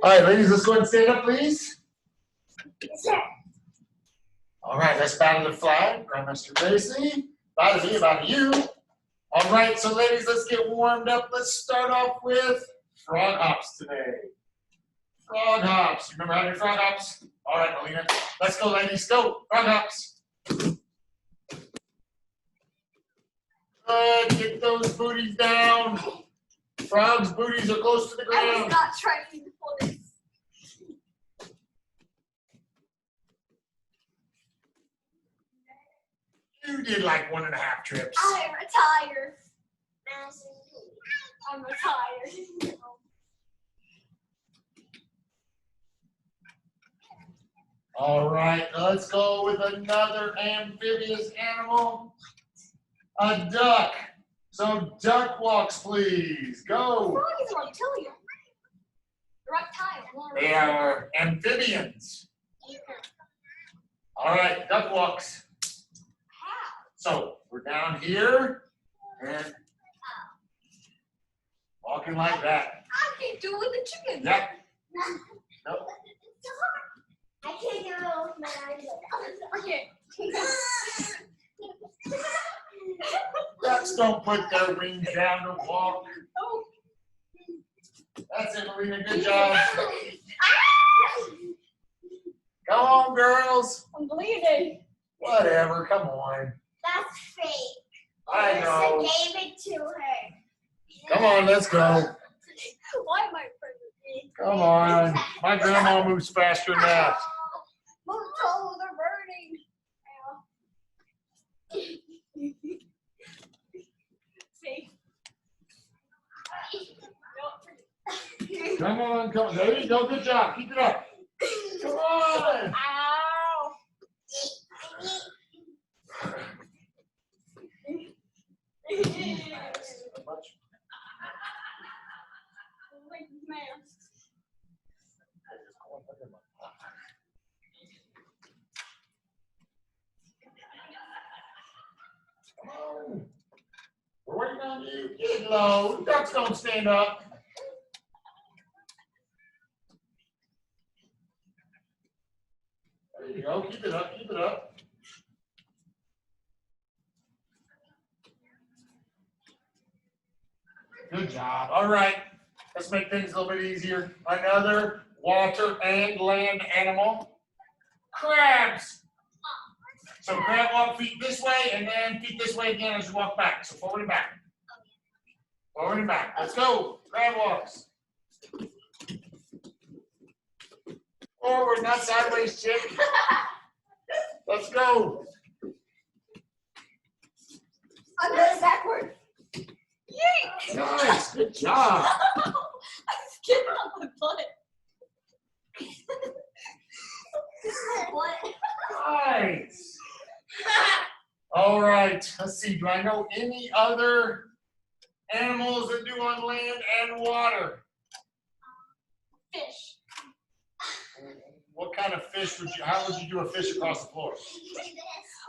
All right, ladies, let's go ahead and stand up, please. Yes, sir. All right, let's bow to the flag. Grandmaster Gracie, bow to me, bow to you. All right, so ladies, let's get warmed up. Let's start off with frog hops today. Frog hops. You remember how to do frog hops? All right, Melina. Let's go, ladies. Go. Frog hops. Good. Get those booties down. Frogs' booties are close to the I ground. was not training for this. You did like 1.5 trips. I retire. I'm retired. All right, let's go with another amphibious animal. A duck. So duck walks, please. Go. Froggies are reptilian. Reptile. They are amphibians. All right, duck walks. How? So we're down here and walking like that. I can do it with the chicken. Yep. Nope. I can't do it with my eyes. Okay. Ducks don't put their wings down to walk. Oh. That's it, Melina. Good job. Come on, girls. I'm bleeding. Whatever. Come on. That's fake. I know. Gave it to her. Come on, let's go. Why am I afraid? Come on. My grandma moves faster than that. Move told they're burning. See? Come on, come on. There you go. Good job. Keep it up. Come on. Ow. Come on. We're waiting on you. Get low. Ducks don't stand up. There you go. Keep it up. Keep it up. Good job. All right. Let's make things a little bit easier. Another water and land animal. Crabs. So crab walk feet this way and then feet this way again as you walk back. So forward and back. Forward and back. Let's go. Crab walks. Forward, not sideways, Chip. Let's go. I'm going backward. Yay! Nice. Good job. I was getting on my butt. What? Nice. All right. Let's see. Do I know any other animals that do on land and water? Fish. What kind of fish would you, how would you do a fish across the floor?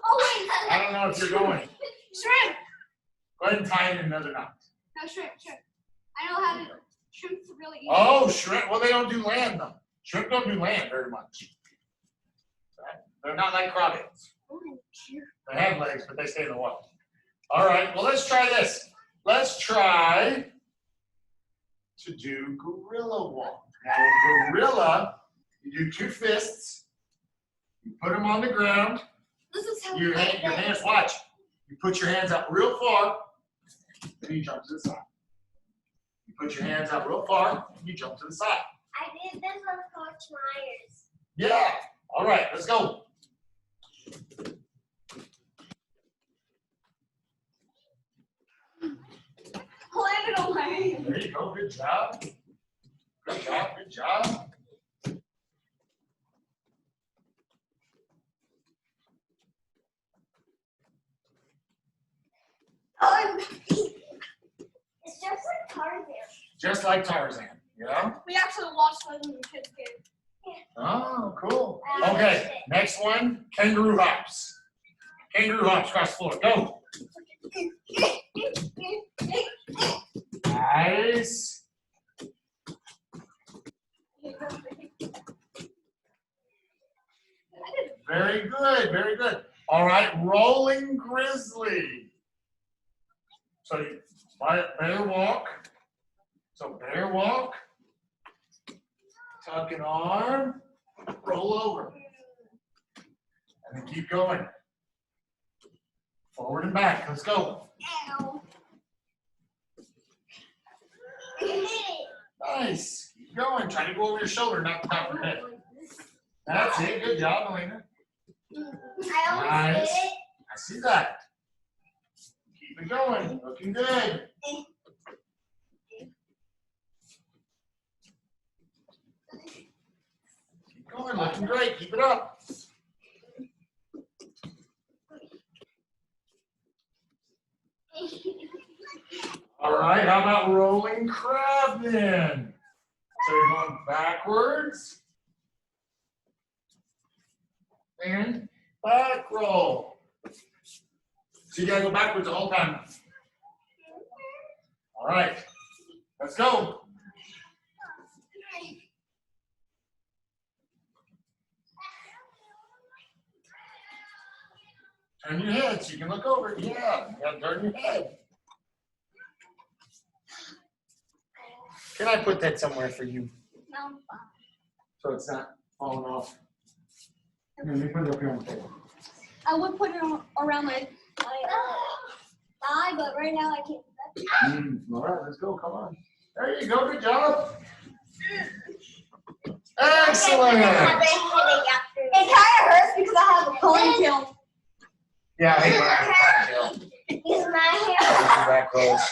Oh, wait. I don't know if you're going. Shrimp. Go ahead and tie in another knot. No, shrimp. I know how to. Shrimp's really easy. Oh, shrimp. Well, they don't do land, though. Shrimp don't do land very much. They're not like crawdads. They have legs, but they stay in the water. All right. Well, let's try this. Let's try to do gorilla walk. Now, a gorilla, you do 2 fists. You put them on the ground. This is how Your hands, watch. You put your hands out real far, then you jump to the side. You put your hands out real far, and you jump to the side. I did this with Coach Myers. Yeah. All right, let's go. Landed on my hand. There you go. Good job. Good job. Good job. It's just like Tarzan. Just like Tarzan, you know? We actually watched one when the kids game. Oh, cool. Okay, next one, kangaroo hops. Kangaroo hops across the floor. Go. Nice. Very good, very good. All right, rolling grizzly. So you bear walk. So bear walk. Tuck an arm. Roll over. And then keep going. Forward and back. Let's go. Ow. Nice. Keep going. Try to go over your shoulder, not the top of your head. That's it. Good job, Elena. I almost did it. I see that. Keep it going. Looking good. Keep going. Looking great. Keep it up. All right. How about rolling crab then? So you're going backwards and back roll. So you gotta go backwards the whole time. All right. Let's go. Turn your head so you can look over. Yeah, you gotta turn your head. Can I put that somewhere for you? No. So it's not falling off. Here, let me put it up here on the table. I would put it around my thigh, but right now I can't do that. All right, let's go. Come on. There you go. Good job. Excellent. It kind of hurts because I have a ponytail. Yeah, I hate when I have a ponytail. It's my hair. Back rolls.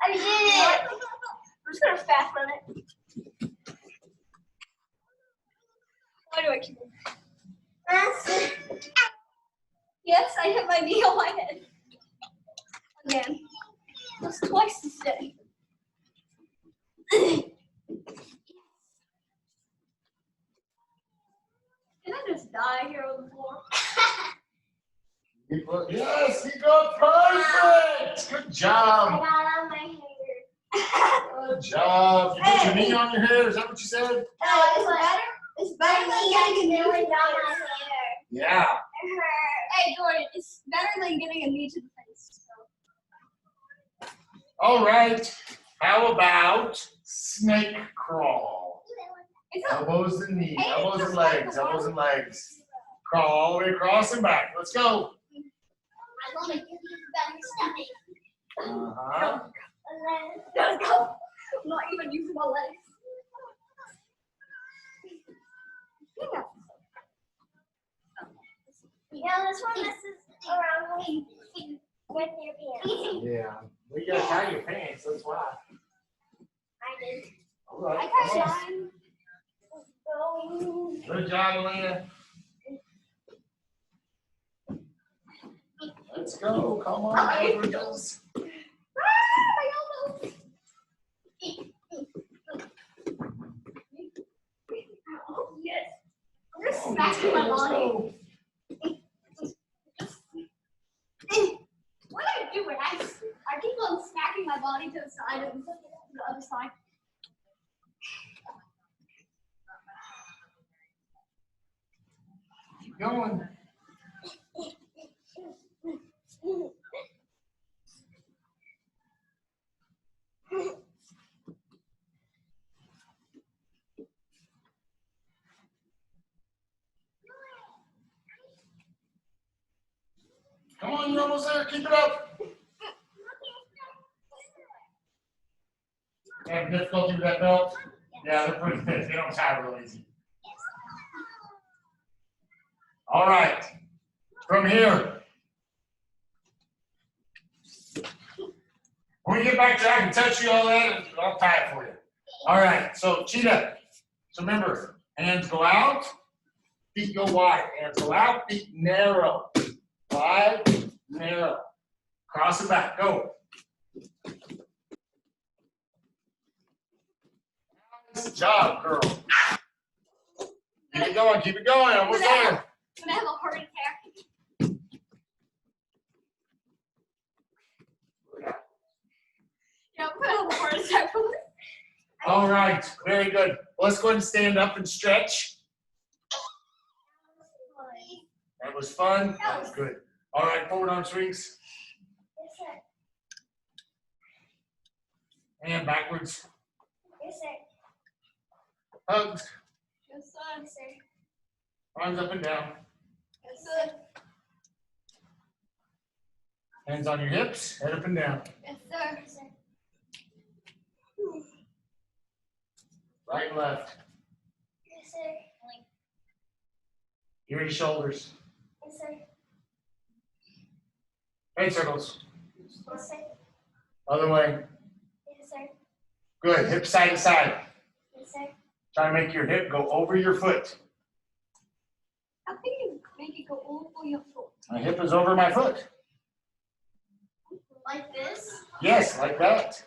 I did it. I'm just gonna fast run it. Why do I keep it? Yes, I hit my knee on my head. Again. That's twice this day. Can I just die here on the floor? Yes, you got perfect. Good I job. got on my hair. Good job. You put your knee on your head. Is that what you said? It's better. It's better than getting a knee to my hair. Yeah. It hurt. Hey, Jordan, it's better than getting a knee to the face. So. All right. How about snake crawl? Elbows and knees. Elbows and legs. Elbows and legs. Crawl all the way across and back. Let's go. I want to give you better stomach. Uh-huh. Let's go. I'm not even using my legs. Yeah, this one messes around with your pants. Yeah. Well, you gotta tie your pants. That's why. I did. All right. I Come on. got mine. Good job, Elena. Let's go. Come on. Girls. My elbow. Oh, yes. I'm just smacking my body. What am I doing? I keep on smacking my body to the side and the other side. Keep going. Come on, you're almost there. Keep it up. Have difficulty with that belt? Yeah, they're pretty thick. They don't tie real easy. All right. From here. When we get back there, I can touch you all that and I'll tie it for you. All right. So, cheetah. So remember, hands go out, feet go wide. Hands go out, feet narrow. Wide, narrow. Cross and back. Go. Nice job, girl. Keep it going. Keep it going. Almost there. I'm gonna have a heart attack. Yeah, I'm gonna have a heart attack from this. All right, very good. Well, let's go ahead and stand up and stretch. That was fun. That was good. All right, forward arm swings. Yes, sir. And backwards. Yes, sir. Hugs. Yes, sir. Yes, sir. Arms up and down. Yes, sir. Hands on your hips, head up and down. Yes, sir. Yes, sir. Right and left. Yes, sir. Give me your shoulders. Yes, sir. Head circles. Yes, sir. Other way. Yes, sir. Good. Hip side to side. Yes, sir. Try to make your hip go over your foot. How can you make it go over your foot? My hip is over my foot. Like this? Yes, like that.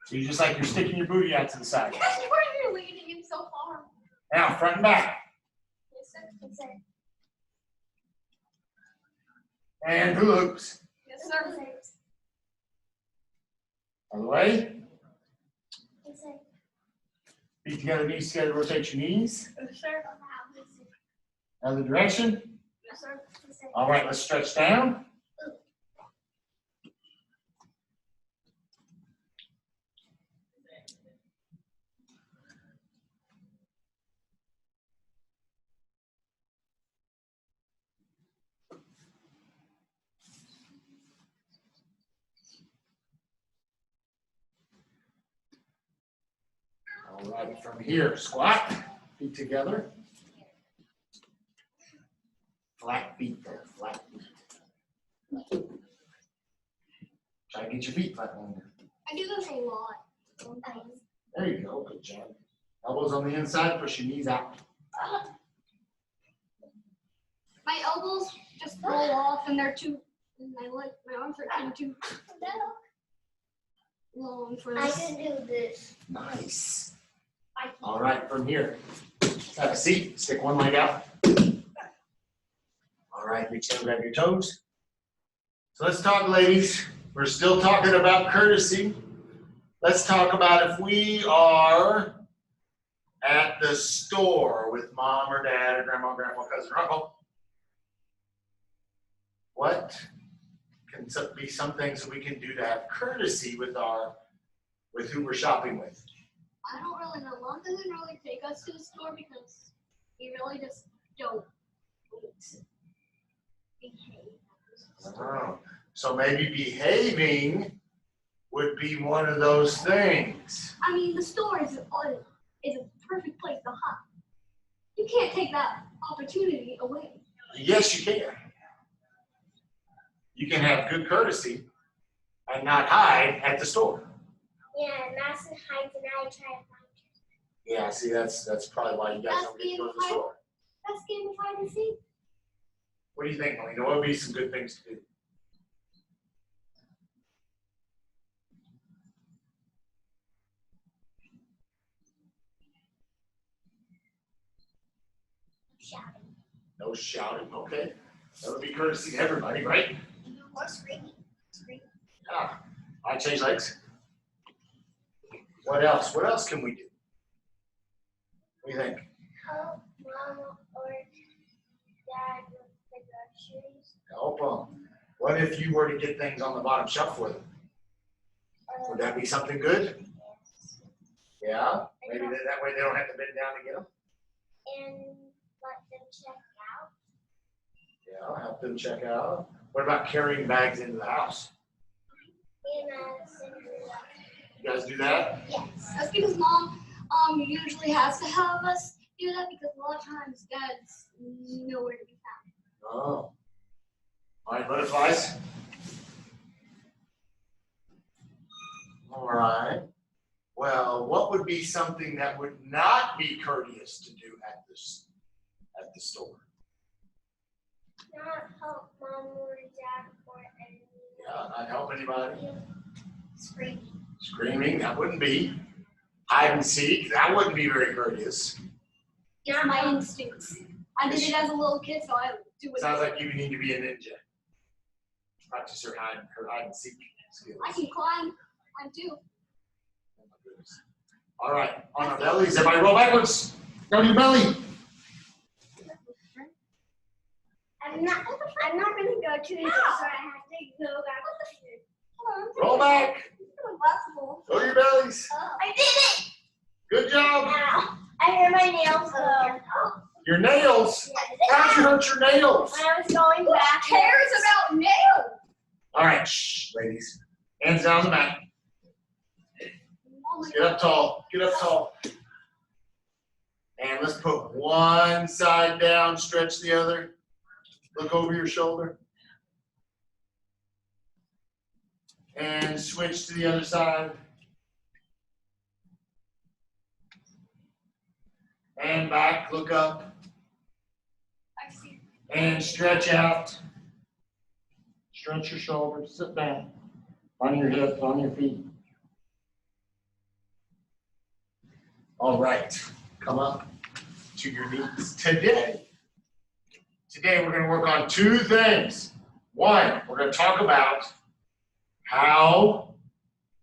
So you just like you're sticking your booty out to the side. That's where you're leading him so far. Now, front and back. Yes, sir. Yes, sir. And hula hoops. Yes, sir. Other way. Yes, sir. Feet together, knees together, rotate your knees. Yes, sir. Other direction. Yes, sir. Yes, sir. All right, let's stretch down. All right, from here, squat, feet together. Flat feet there, flat feet. Try to get your feet flat on there. I do this a lot. Sometimes. There you go, good job. Elbows on the inside, push your knees out. My elbows just roll off and they're too, my arms are too long for this. I can do this. Nice. All right, from here, have a seat, stick one leg out. All right, reach down, grab your toes. So let's talk, ladies. We're still talking about courtesy. Let's talk about if we are at the store with mom or dad or grandma, grandpa, cousin, or uncle. What can be some things that we can do to have courtesy with who we're shopping with? I don't really know. Mom doesn't really take us to the store because we really just don't behave. Oh, so maybe behaving would be one of those things. I mean, the store is a perfect place to hide. You can't take that opportunity away. Yes, you can. You can have good courtesy and not hide at the store. Yeah, Madison hides and I try to find her. Yeah, see, that's probably why you guys That's don't get to go to the being store. That's game of hide and seek. What do you think, Melina? What would be some good things to do? Shouting. No shouting, okay. That would be courtesy to everybody, right? Or screaming. Screaming. Yeah. I change legs. What else? What else can we do? What do you think? Help mom or dad with the groceries. Help them. What if you were to get things on the bottom shelf for them? Would that be something good? Yes. Yeah? Maybe that way they don't have to bend down to get them? And let them check out. Yeah, help them check out. What about carrying bags into the house? And Madison You guys do that? yes. That's because mom usually has to have us do that because a lot of times dad's nowhere to be found. Oh. All right, butterflies. All right. Well, what would be something that would not be courteous to do at the store? Not help mom or dad or anyone. Yeah, not help anybody. Screaming. Screaming, that wouldn't be. Hide and seek, that wouldn't be very courteous. It's my instincts. I did it as a little kid, so I do it. Sounds like you need to be a ninja. Practice her hide and seek skills. I can climb. I do. Oh my goodness. All right, on our bellies. Everybody roll backwards. Go to your belly. I'm not gonna go too deep, so I have to go back. Roll back. Impossible. Go to your bellies. I did it! Good job. Ow. I hurt my nails though. Your nails. How'd you hurt your nails? When I was going Who back. cares about nails? All right, shh, ladies. Hands down the mat. Get up tall. Get up tall. And let's put one side down, stretch the other. Look over your shoulder. And switch to the other side. And back, look up. I see. And stretch out. Stretch your shoulders, sit down. On your hips, on your feet. All right, come up to your knees. Today we're going to work on two things. One, we're going to talk about how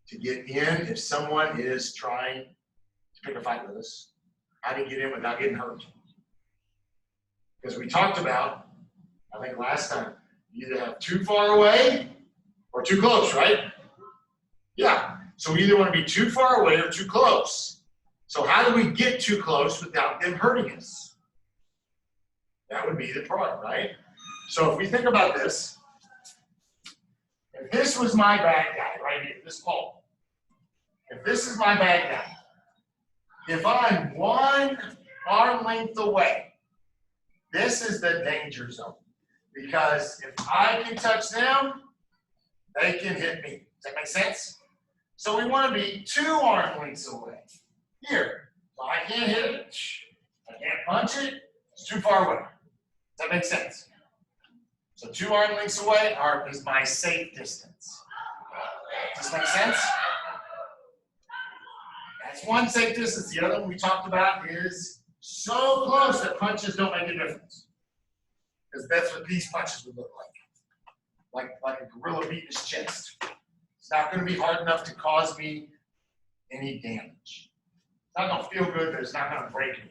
to get in if someone is trying to pick a fight with us. How to get in without getting hurt. Because we talked about, I think last time, you either have too far away or too close, right? Yeah, so we either want to be too far away or too close. So how do we get too close without them hurting us? That would be the part, right? So if we think about this, if this was my bad guy right here, this pole, if this is my bad guy, if I'm 1 arm length away, this is the danger zone. Because if I can touch them, they can hit me. Does that make sense? So we want to be 2 arm lengths away. Here. So I can't hit it. I can't punch it. It's too far away. Does that make sense? So 2 arm lengths away is my safe distance. Does this make sense? That's one safe distance. The other one we talked about is so close that punches don't make a difference. Because that's what these punches would look like. Like a gorilla beating his chest. It's not going to be hard enough to cause me any damage. It's not going to feel good, but it's not going to break me.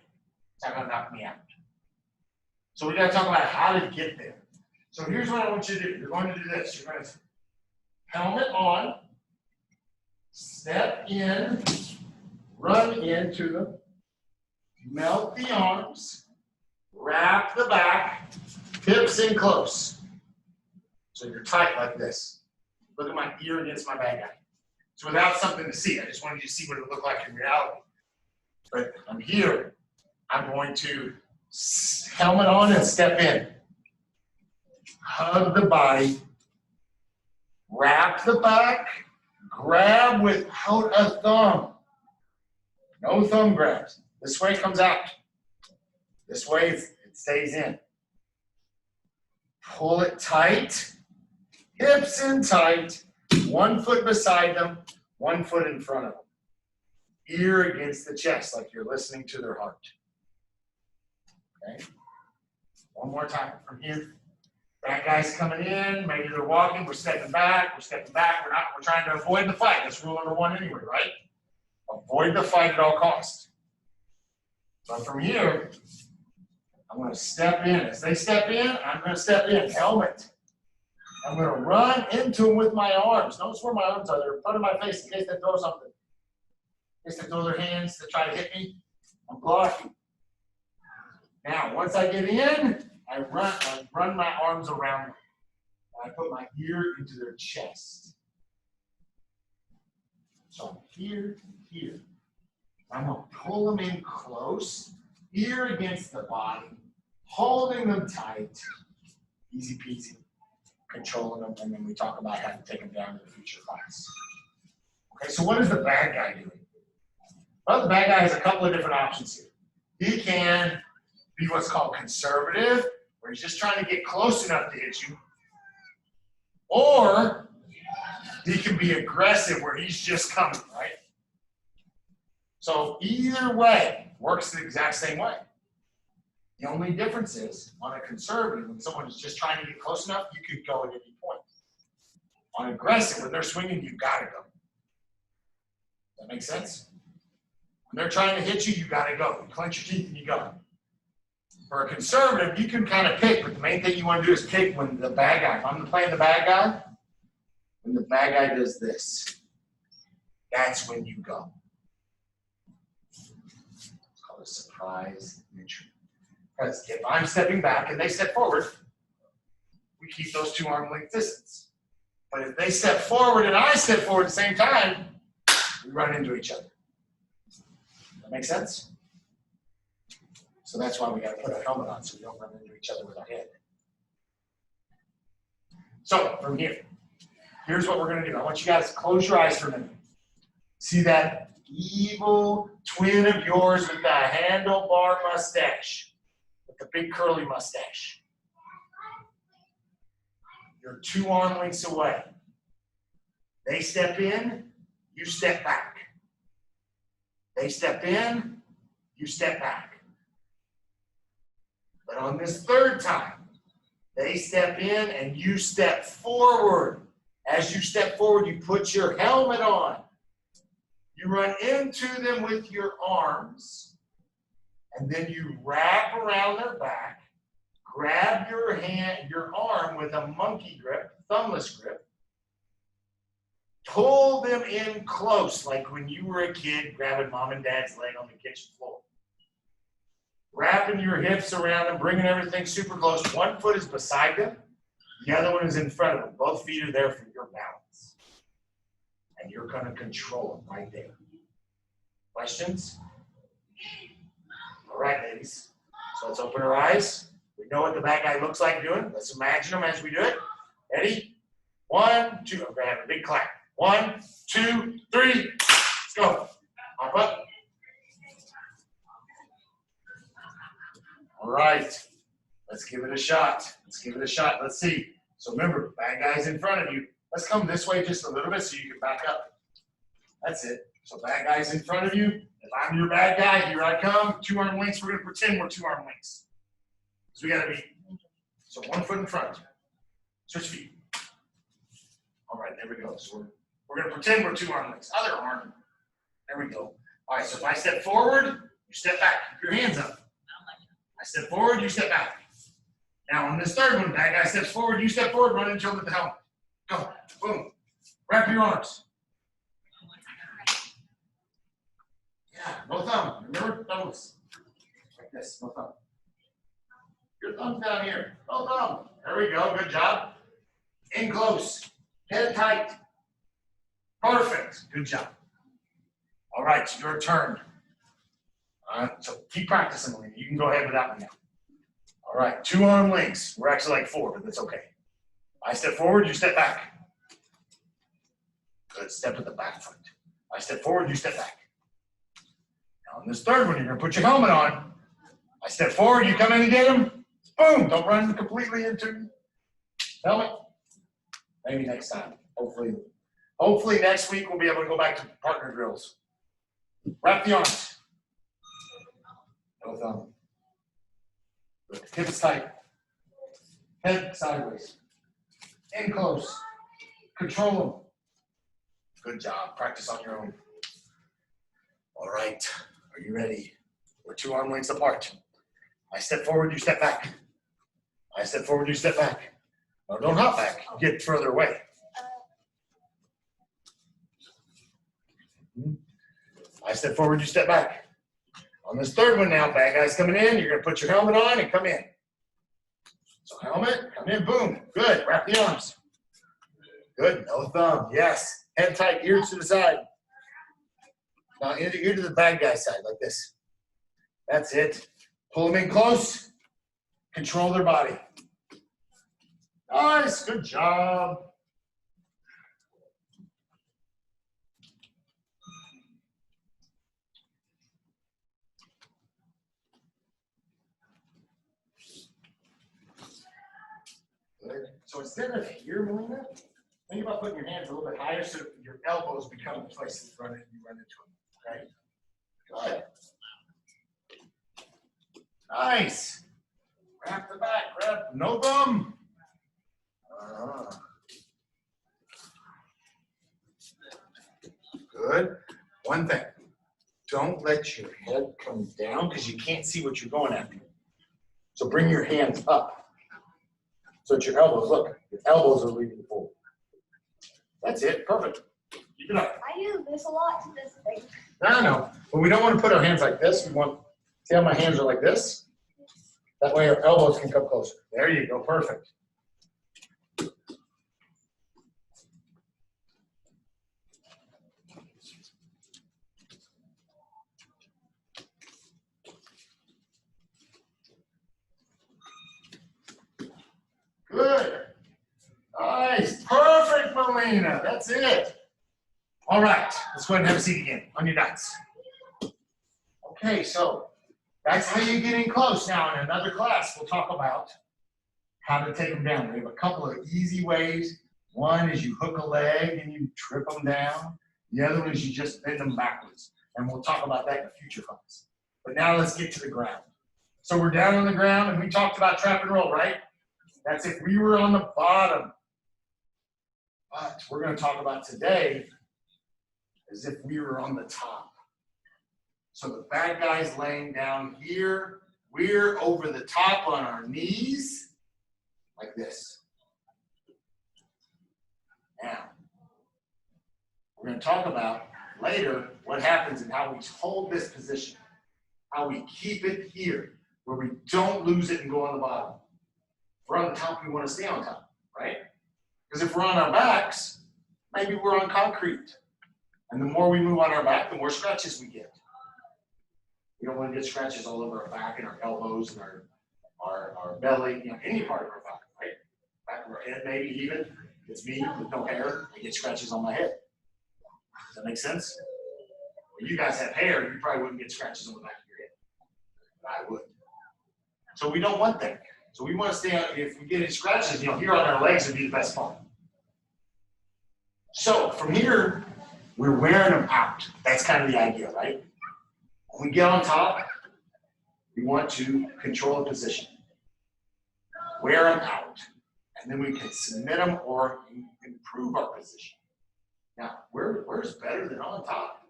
It's not going to knock me out. So we got to talk about how to get there. So here's what I want you to do. You're going to do this. You're going to helmet on, step in, run into them, melt the arms, wrap the back, hips in close. So you're tight like this. Look at my ear against my bad guy. So without something to see, I just wanted you to see what it would look like in reality. But I'm here. I'm going to helmet on and step in. Hug the body. Wrap the back. Grab without a thumb. No thumb grabs. This way it comes out. This way it stays in. Pull it tight. Hips in tight. 1 foot beside them. 1 foot in front of them. Ear against the chest like you're listening to their heart. Okay? One more time from here. That guy's coming in, maybe they're walking, we're stepping back, we're trying to avoid the fight. That's rule number 1 anyway, right? Avoid the fight at all costs. So from here, I'm going to step in. As they step in, I'm going to step in. Helmet. I'm going to run into them with my arms. Notice where my arms are. They're in front of my face in case they throw something. In case they throw their hands to try to hit me. I'm blocking. Now, once I get in, I run my arms around them. I put my ear into their chest. So I'm here, here. I'm going to pull them in close, ear against the body, holding them tight. Easy peasy. Controlling them, and then we talk about how to take them down in the future class. Okay, so what is the bad guy doing? Well, the bad guy has a couple of different options here. He can be what's called conservative, where he's just trying to get close enough to hit you. Or he can be aggressive, where he's just coming, right? So either way works the exact same way. The only difference is, on a conservative, when someone is just trying to get close enough, you could go at any point. On aggressive, when they're swinging, you've got to go. Does that make sense? When they're trying to hit you, you got to go. You clench your teeth and you go. For a conservative, you can kind of pick, but the main thing you want to do is pick when the bad guy, if I'm playing the bad guy, when the bad guy does this, that's when you go. It's called a surprise entry. Because if I'm stepping back and they step forward, we keep those 2 arm length distance. But if they step forward and I step forward at the same time, we run into each other. That make sense? So that's why we got to put our helmet on so we don't run into each other with our head. So from here, here's what we're going to do. I want you guys to close your eyes for a minute. See that evil twin of yours with the handlebar mustache, with the big curly mustache. You're 2 arm lengths away. They step in, you step back. They step in, you step back. But on this 3rd time, they step in and you step forward. As you step forward, you put your helmet on. You run into them with your arms, and then you wrap around their back, grab your hand, your arm with a monkey grip, thumbless grip, pull them in close, like when you were a kid grabbing mom and dad's leg on the kitchen floor. Wrapping your hips around them, bringing everything super close. 1 foot is beside them. The other one is in front of them. Both feet are there for your balance. And you're going to control them right there. Questions? All right, ladies. So let's open our eyes. We know what the bad guy looks like doing. Let's imagine him as we do it. Ready? 1, 2. I'm going to have a big clap. 1, 2, 3. Let's go. Hop up. All right, let's give it a shot. Let's give it a shot. Let's see. So remember, bad guy's in front of you. Let's come this way just a little bit so you can back up. That's it. So bad guy's in front of you. If I'm your bad guy, here I come. 2 arm lengths. We're going to pretend we're 2 arm lengths. So we got to be, so 1 foot in front. Switch feet. All right, there we go. So we're going to pretend we're 2 arm lengths. Other arm. There we go. All right, so if I step forward, you step back. Keep your hands up. I step forward, you step back. Now on this 3rd one, bad guy steps forward, you step forward, run into him with the helmet. Go, boom. Wrap your arms. Yeah, no thumb. Remember, thumbs. Like this, no thumb. Your thumb's down here, no thumb. There we go, good job. In close, head tight. Perfect, good job. All right, your turn. So keep practicing, Melina. You can go ahead without me now. All right, 2 arm lengths. We're actually like 4, but that's okay. I step forward, you step back. Good, step to the back foot. I step forward, you step back. Now on this 3rd one, you're gonna put your helmet on. I step forward, you come in and get him. Boom, don't run completely into helmet. Maybe next time, hopefully. Hopefully next week we'll be able to go back to partner drills. Wrap the arms. No thumb. Good. Hips tight. Head sideways. In close. Control them. Good job. Practice on your own. All right. Are you ready? We're 2 arm lengths apart. I step forward, you step back. I step forward, you step back. No, don't hop back. Get further away. I step forward, you step back. On this 3rd one now, bad guy's coming in. You're going to put your helmet on and come in. So helmet, come in, boom. Good. Wrap the arms. Good. No thumb. Yes. Head tight, ears to the side. Now ear to the bad guy's side, like this. That's it. Pull them in close. Control their body. Nice. Good job. Good. So instead of here, Melina, think about putting your hands a little bit higher so your elbows become the places you run into them. Okay? Good. Nice. Wrap the back. Grab. No thumb. Good. One thing. don't let your head come down because you can't see what you're going after. So bring your hands up. So that your elbows, look, your elbows are leading forward. That's it, perfect. Keep it up. I use this a lot to this thing. I know, but we don't want to put our hands like this. We want, see how my hands are like this? That way our elbows can come closer. There you go, perfect. Good. Nice. Perfect, Melina. That's it. All right. Let's go ahead and have a seat again on your dots. Okay, so that's how you get in close. Now, in another class, we'll talk about how to take them down. We have a couple of easy ways. One is you hook a leg and you trip them down. The other one is you just bend them backwards. And we'll talk about that in a future class. But now let's get to the ground. So we're down on the ground, and we talked about trap and roll, right? That's if we were on the bottom. But we're going to talk about today as if we were on the top. So the bad guy's laying down here. We're over the top on our knees, like this. Now, we're going to talk about later what happens and how we hold this position, how we keep it here, where we don't lose it and go on the bottom. If we're on the top, we want to stay on top, right? Because if we're on our backs, maybe we're on concrete. And the more we move on our back, the more scratches we get. We don't want to get scratches all over our back and our elbows and our belly, you know, any part of our body, right? Back of our head, maybe even. It's me with no hair. I get scratches on my head. Does that make sense? Well, you guys have hair, you probably wouldn't get scratches on the back of your head. But I would. So we don't want that. So we want to stay on, if we get any scratches, you know, here on our legs would be the best part. So from here, we're wearing them out. That's kind of the idea, right? When we get on top, we want to control the position. Wear them out. And then we can submit them or improve our position. Now, where's better than on top?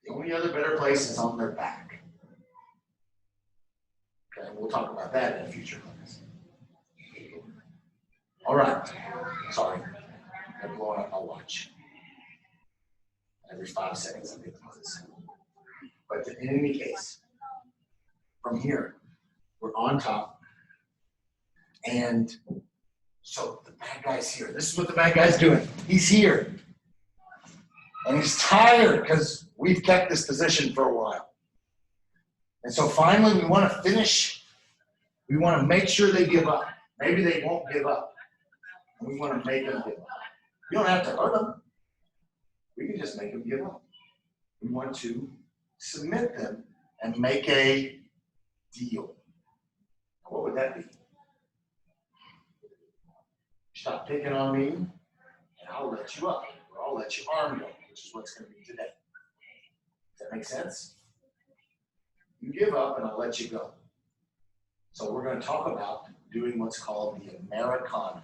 The only other better place is on their back. Okay, we'll talk about that in a future class. All right. Sorry. I'm blowing up my watch. Every 5 seconds I get the buzz. But in any case, from here, we're on top. And so the bad guy's here. This is what the bad guy's doing. He's here. And he's tired because we've kept this position for a while. And so finally, we want to finish. We want to make sure they give up. Maybe they won't give up. And we want to make them give up. We don't have to hurt them. We can just make them give up. We want to submit them and make a deal. What would that be? Stop picking on me, and I'll let you up. Or I'll let your arm go, which is what's going to be today. Does that make sense? You give up, and I'll let you go. So we're going to talk about doing what's called the Americana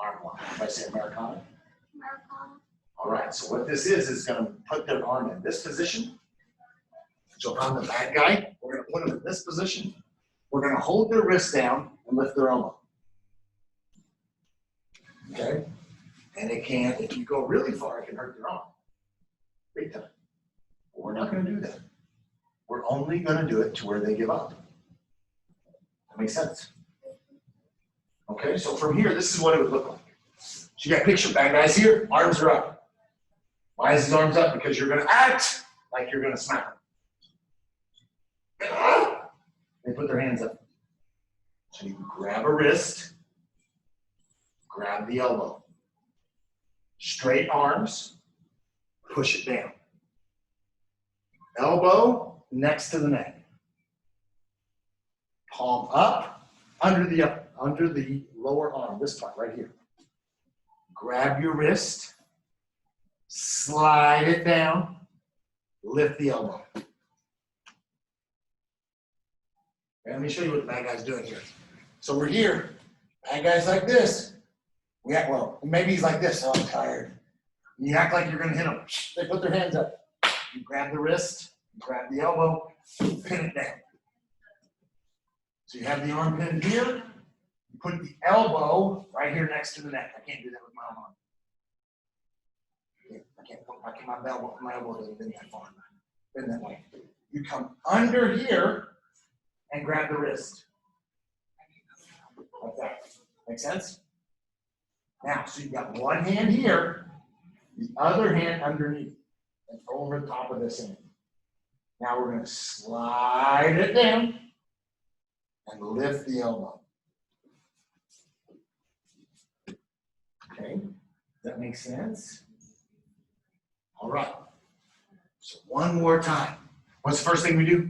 arm lock. If I say Americana? Americana. All right, so what this is going to put their arm in this position. So if I'm the bad guy, we're going to put them in this position. We're going to hold their wrist down and lift their elbow. Okay? And it can, if you go really far, it can hurt their arm. Big time. But we're not going to do that. We're only going to do it to where they give up. That makes sense? Okay, so from here, this is what it would look like. So you got a picture, bad guys here, arms are up. Why is his arms up? Because you're going to act like you're going to smack them. They put their hands up. So you grab a wrist, grab the elbow. Straight arms, push it down. Elbow next to the neck. Palm up, under the lower arm, this part right here. Grab your wrist, slide it down, lift the elbow. Okay, let me show you what the bad guy's doing here. So we're here, bad guy's like this. We act, well, maybe he's like this, oh, I'm tired. You act like you're gonna hit him. They put their hands up. you grab the wrist, you grab the elbow, pin it down. So you have the arm pinned here. You put the elbow right here next to the neck. I can't do that with my own arm. I can't put my elbow doesn't bend that far. Bend that way. You come under here and grab the wrist. Like that. Make sense? Now, so you've got one hand here, the other hand underneath, and over the top of this hand. Now we're going to slide it down and lift the elbow. Okay, does that make sense? All right. So one more time. What's the first thing we do?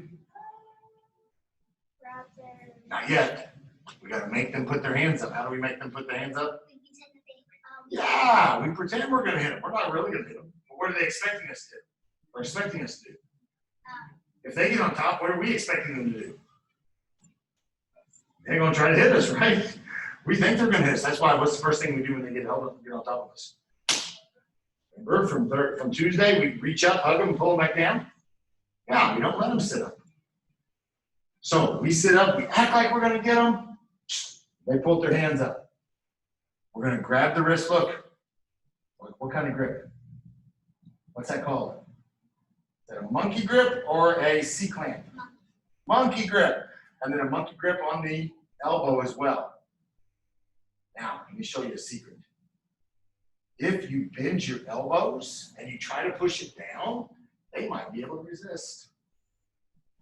Grab their. Not yet. We got to make them put their hands up. How do we make them put their hands up? Yeah, we pretend we're going to hit them. We're not really going to hit them. But what are they expecting us to do? They're expecting us to do. If they get on top, what are we expecting them to do? They're going to try to hit us, right? We think they're going to hit us. That's why what's the first thing we do when they get on top of us? Remember from Tuesday, we reach up, hug them, and pull them back down? Yeah, we don't let them sit up. So we sit up, we act like we're going to get them. They pull their hands up. We're going to grab the wrist. Look. What kind of grip? What's that called? Is that a monkey grip or a C-clamp? Monkey grip. And then a monkey grip on the elbow as well. Now, let me show you a secret. If you bend your elbows and you try to push it down, they might be able to resist.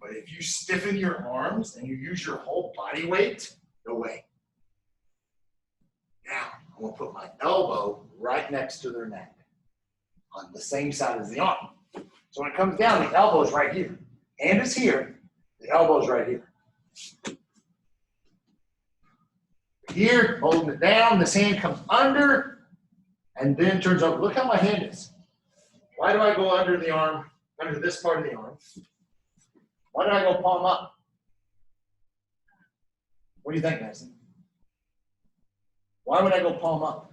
But if you stiffen your arms and you use your whole body weight, no way. Now, I'm going to put my elbow right next to their neck on the same side as the arm. So when it comes down, the elbow is right here. Hand is here. The elbow is right here. Here, holding it down. This hand comes under and then turns over. Look how my hand is. Why do I go under the arm, under this part of the arm? Why do I go palm up? What do you think, Madison? Why would I go palm up?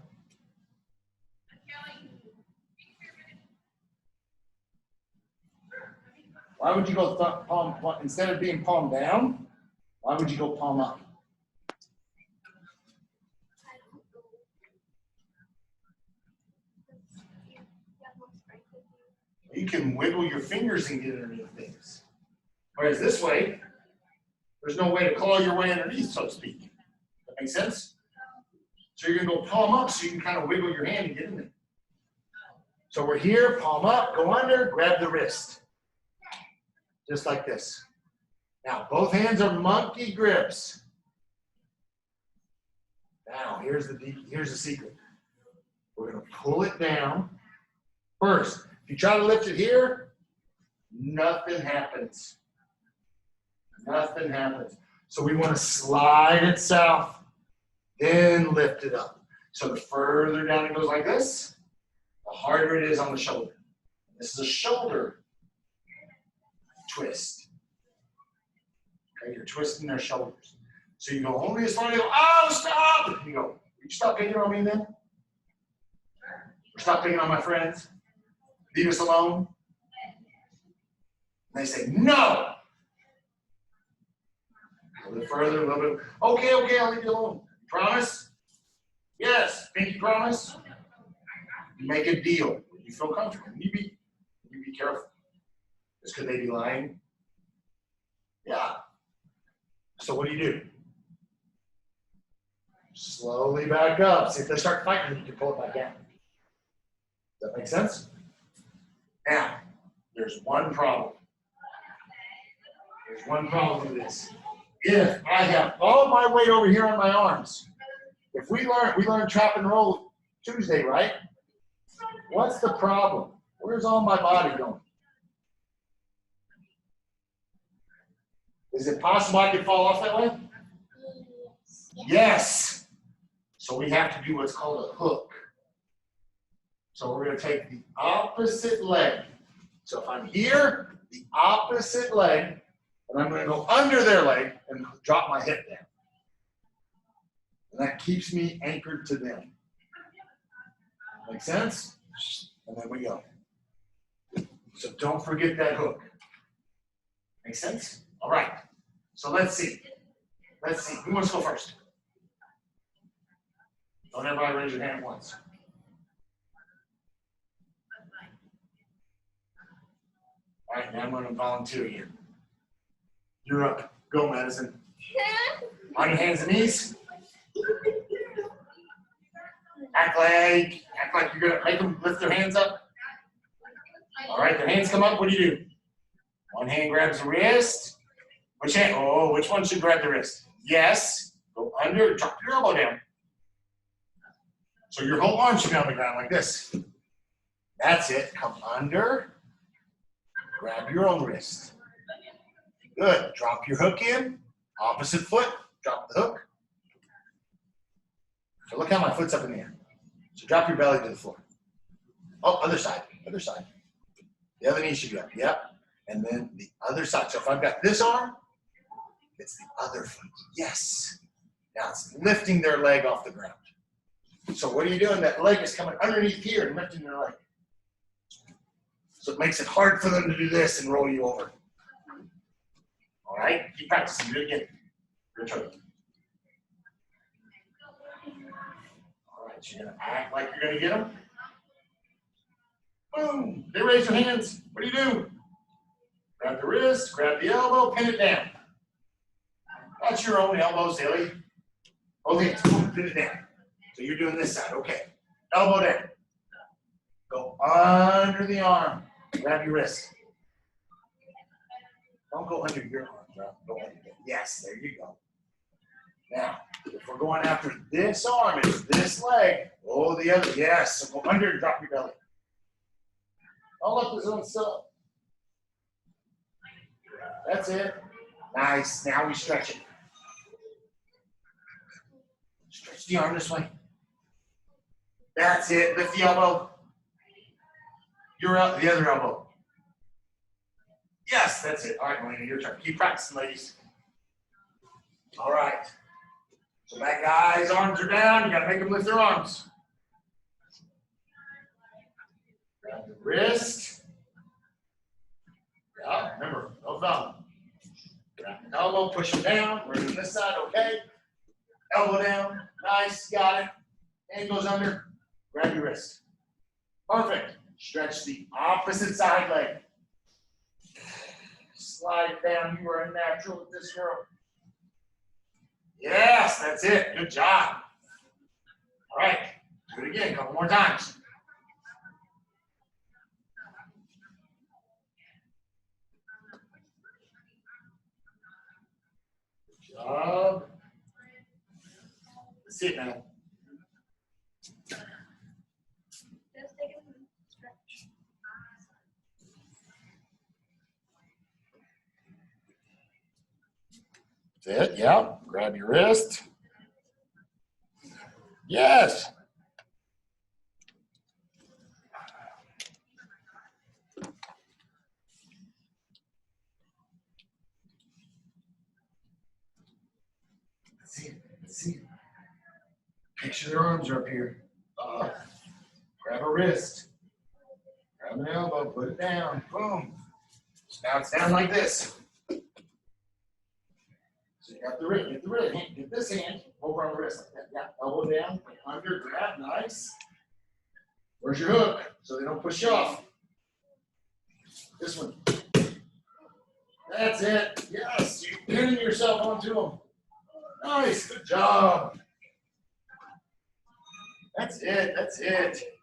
Why would you go palm, instead of being palm down, why would you go palm up? You can wiggle your fingers and get underneath things. Whereas this way, there's no way to claw your way underneath, so to speak. That makes sense? So you're going to go palm up so you can kind of wiggle your hand and get in there. So we're here, palm up, go under, grab the wrist. Just like this. Now, both hands are monkey grips. Now, here's the secret. We're going to pull it down. First, if you try to lift it here, nothing happens. Nothing happens. So we want to slide it south, then lift it up. So the further down it goes like this, the harder it is on the shoulder. This is a shoulder twist. Okay, you're twisting their shoulders. So you go only as far as you go, oh, stop! You go, will you stop picking on me then? Or stop picking on my friends? Leave us alone? And they say, no! A little further, a little bit. Okay, I'll leave you alone. Promise? Yes. Pinky promise? You make a deal. You feel comfortable. You be careful. Just could they be lying? Yeah. So what do? Slowly back up. See if they start fighting, you can pull it back down. Does that make sense? Now, there's one problem. There's one problem with this. If I have all my weight over here on my arms, if we learn trap and roll Tuesday, right? What's the problem? Where's all my body going? Is it possible I could fall off that way? Yes. So we have to do what's called a hook. So we're going to take the opposite leg. So if I'm here, the opposite leg, and I'm going to go under their leg and drop my hip down. And that keeps me anchored to them. Make sense? And then we go. So don't forget that hook. Make sense? All right. So let's see. Let's see. Who wants to go first? Don't everybody raise your hand once. All right, now I'm going to volunteer you. You're up. Go, Madison. On your hands and knees. Act like you're gonna make them lift their hands up. All right, their hands come up. What do? One hand grabs the wrist. Which hand? Oh, which one should grab the wrist? Yes. Go under. Drop your elbow down. So your whole arm should be on the ground like this. That's it. Come under. Grab your own wrist. Good. Drop your hook in. Opposite foot. Drop the hook. So look how my foot's up in the air. So drop your belly to the floor. Oh, other side. Other side. The other knee should be up. Yep. And then the other side. So if I've got this arm, it's the other foot. Yes. Now it's lifting their leg off the ground. So what are you doing? That leg is coming underneath here and lifting their leg. So it makes it hard for them to do this and roll you over. All right? Keep practicing. Do it again. Your turn. All right. You're going to act like you're going to get them. Boom. They raise their hands. What do? Grab the wrist, grab the elbow, pin it down. That's your own elbow, silly. Okay, boom, pin it down. So you're doing this side, okay. Elbow down. Go under the arm. Grab your wrist. Don't go under your arm, bro. Go under it. Yes, there you go. Now, if we're going after this arm, it's this leg. Oh, the other, yes. So go under and drop your belly. Don't let this one stop. That's it. Nice. Now we stretch it. Stretch the arm this way. That's it. Lift the elbow. You're out the other elbow. Yes, that's it. All right, Melina, your turn. Keep practicing, ladies. All right. So that guy's arms are down. You got to make them lift their arms. Grab the wrist. Yeah, remember, no thumb. Grab the elbow, push it down. We're doing this side, okay. Elbow down. Nice, got it. Hand goes under. Grab your wrist. Perfect. Stretch the opposite side leg. Slide it down. You are a natural with this girl. Yes, that's it. Good job. All right. Do it again a couple more times. Good job. That's it, man. That's it, yeah. Grab your wrist. Yes. Let's see. Picture their arms are up here. Grab a wrist. Grab an elbow, put it down. Boom. So now it's down like this. So you got the wrist, get the wrist, get this hand over on the wrist like that. Yeah, elbow down, under, grab, nice. Where's your hook? So they don't push you off. This one. That's it. Yes, you're pinning yourself onto them. Nice, good job. That's it, that's it.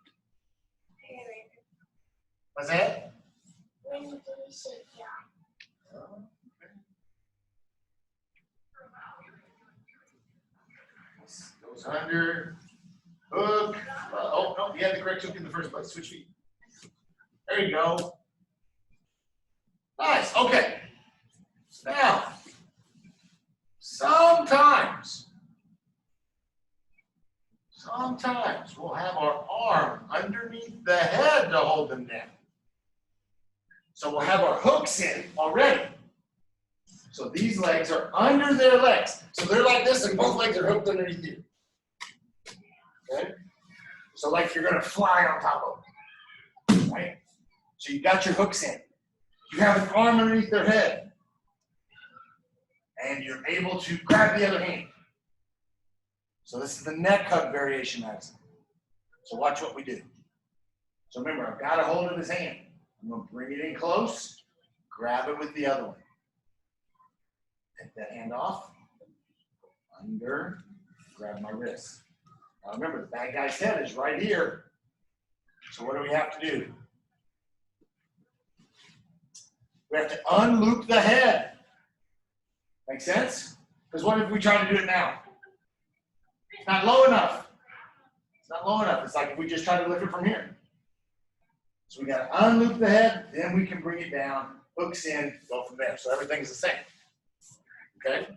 What's that? When do you sit down? Goes under, hook. Oh, no, you had the correct hook in the first place. Switch feet. There you go. Nice, okay. Now, sometimes we'll have our arm underneath the head to hold them down. So we'll have our hooks in already. So these legs are under their legs. So they're like this and both legs are hooked underneath you. Okay? So like you're going to fly on top of them. Right? So you got your hooks in. You have an arm underneath their head. And you're able to grab the other hand. So this is the neck hug variation, Madison. So watch what we do. So remember, I've got a hold of his hand. I'm going to bring it in close, grab it with the other one. Take that hand off, under, grab my wrist. Now remember, the bad guy's head is right here. So what do we have to do? We have to unloop the head. Make sense? Because what if we try to do it now? It's not low enough. It's not low enough. It's like if we just try to lift it from here. So we got to unloop the head, then we can bring it down, hooks in, go from there. So everything's the same. Okay?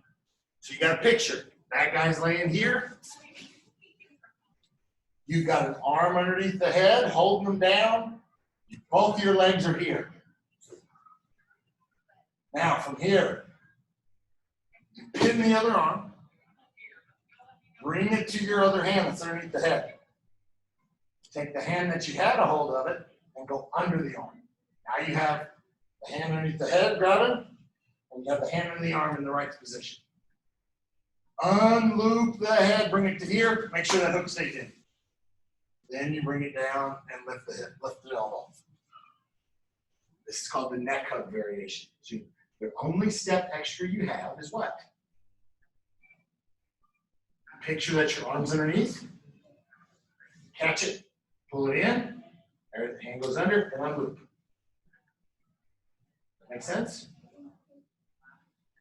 So you got a picture. That guy's laying here. You've got an arm underneath the head, holding them down. Both of your legs are here. Now from here, you pin the other arm, bring it to your other hand that's underneath the head. Take the hand that you had a hold of it and go under the arm. Now you have the hand underneath the head grabbing, and you have the hand under the arm in the right position. Unloop the head, bring it to here, make sure that hook stays in. Then you bring it down and lift the hip, lift the elbow. This is called the neck hug variation. So the only step extra you have is what? Picture that your arm's underneath. Catch it, pull it in. There, the hand goes under and unloop. That make sense?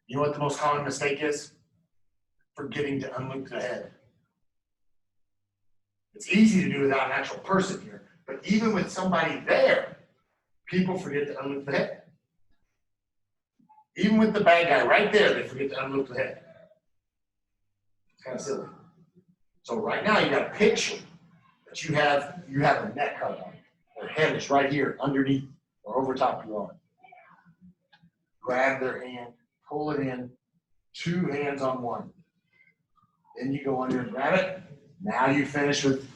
You know what the most common mistake is? Forgetting to unloop the head. It's easy to do without an actual person here, but even with somebody there, people forget to unloop the head. Even with the bad guy right there, they forget to unloop the head. It's kind of silly. So right now you got a picture that you have a neck hug on. Their head is right here, underneath or over top of your arm. Grab their hand, pull it in, two hands on one. Then you go under and grab it. Now you finish with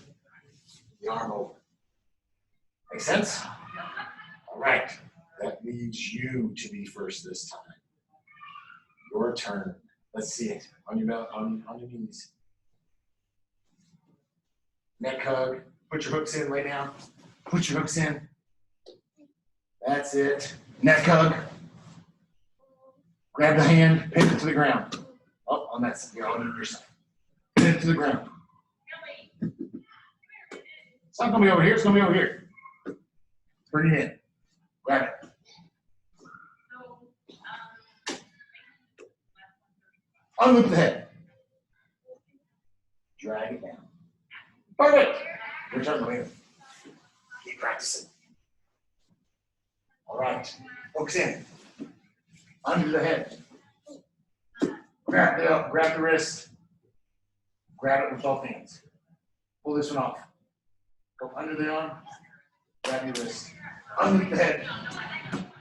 the arm over. Make sense? All right. That leaves you to be first this time. Your turn. Let's see it. On your belly, on your knees. Neck hug. Put your hooks in, lay down. Put your hooks in. That's it. Neck hug. Grab the hand, pin it to the ground. Oh, on that side. You're on your side. Pin it to the ground. It's not going to be over here. It's going to be over here. Bring it in. Grab it. Unloop the head. Drag it down. Perfect. Your turn, later. Keep practicing. All right. Hooks in. Under the head. Grab the wrist. Grab it with both hands. Pull this one off. Go under the arm. Grab your wrist. Underneath the head.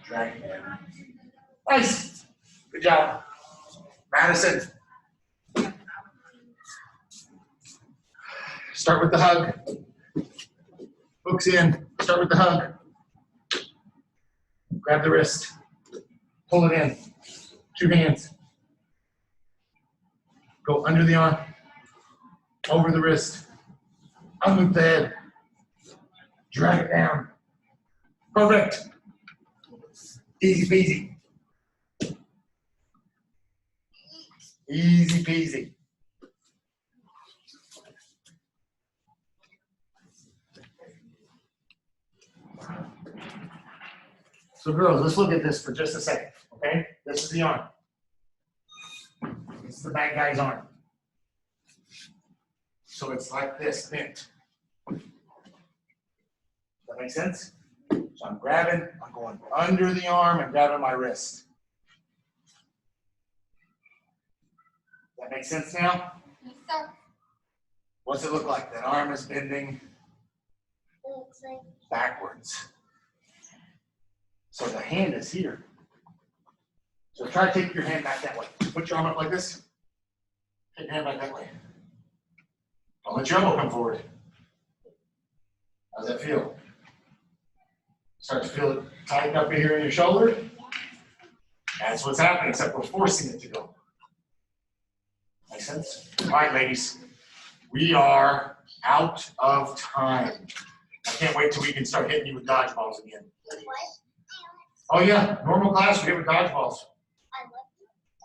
Drag it down. Nice. Good job. Madison. Start with the hug. Hooks in. Start with the hug. Grab the wrist. Pull it in. Two hands. Go under the arm. Over the wrist. Unloop the head. Drag it down. Perfect. Easy peasy. Easy peasy. So girls, let's look at this for just a second, okay? This is the arm. This is the bad guy's arm. So it's like this, bent. Does that make sense? So I'm grabbing, I'm going under the arm and grabbing my wrist. Does that make sense now? Yes, sir. What's it look like? That arm is bending It looks like backwards. So the hand is here. So try to take your hand back that way. Put your arm up like this. Take your hand back that way. Don't let your elbow come forward. How's that feel? Start to feel it tighten up here in your shoulder. That's what's happening, except we're forcing it to go. Make sense? All right, ladies. We are out of time. I can't wait till we can start hitting you with dodgeballs again. Oh yeah, normal class, we have dodgeballs.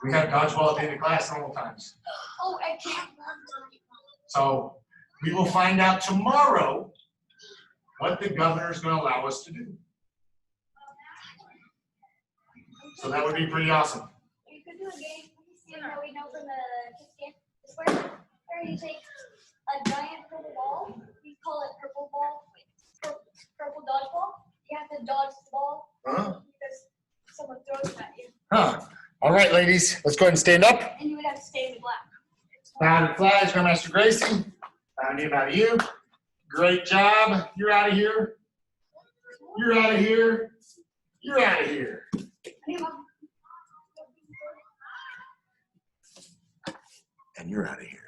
We have dodgeball at the end of class normal times. Oh, I can't. So we will find out tomorrow what the governor is going to allow us to do. So that would be pretty awesome. You could do a game, you know, we know from the kids game. It's where you take a giant purple ball, we call it purple ball, purple dodgeball. You have to dodge the ball because someone throws it at you. Huh. All right, ladies, let's go ahead and stand up. And you would have to stay in the black. Round of flags, Grandmaster Gracie. Round of you. Great job. You're out of here. You're out of here. You're out of here. And you're out of here.